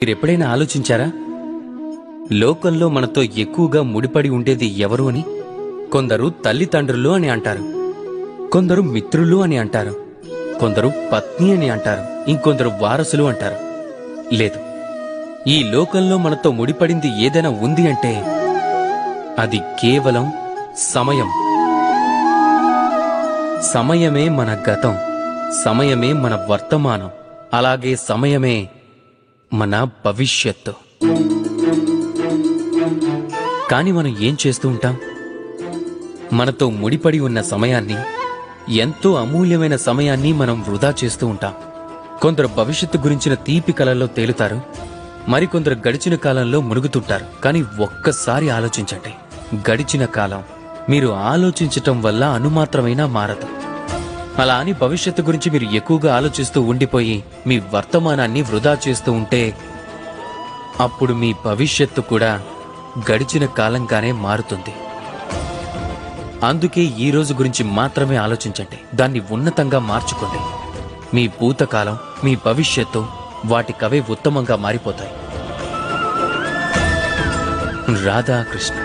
మీరెప్పుడైనా ఆలోచించారా? లోకంలో మనతో ఎక్కువగా ముడిపడి ఉండేది ఎవరు అని? కొందరు తల్లిదండ్రులు అని అంటారు, కొందరు మిత్రులు అని అంటారు, కొందరు పత్ని అని అంటారు, ఇంకొందరు వారసులు అంటారు. లేదు, ఈ లోకంలో మనతో ముడిపడింది ఏదైనా ఉంది అంటే అది కేవలం సమయం. సమయమే మన గతం, సమయమే మన వర్తమానం, అలాగే సమయమే మన భవిష్యత్తు. కాని మనం ఏం చేస్తూ ఉంటాం? మనతో ముడిపడి ఉన్న సమయాన్ని, ఎంతో అమూల్యమైన సమయాన్ని మనం వృధా చేస్తూ ఉంటాం. కొందరు భవిష్యత్తు గురించిన తీపి కలల్లో తేలుతారు, మరికొందరు గడిచిన కాలంలో మునుగుతుంటారు. కానీ ఒక్కసారి ఆలోచించండి, గడిచిన కాలం మీరు ఆలోచించటం వల్ల అనుమాత్రమైనా మారదు. అలా అని భవిష్యత్తు గురించి మీరు ఎక్కువగా ఆలోచిస్తూ ఉండిపోయి మీ వర్తమానాన్ని వృధా చేస్తూ ఉంటే అప్పుడు మీ భవిష్యత్తు కూడా గడిచిన కాలంగానే మారుతుంది. అందుకే ఈ రోజు గురించి మాత్రమే ఆలోచించండి, దాన్ని ఉన్నతంగా మార్చుకోండి. మీ భూతకాలం, మీ భవిష్యత్తు వాటికవే ఉత్తమంగా మారిపోతాయి. రాధాకృష్ణ.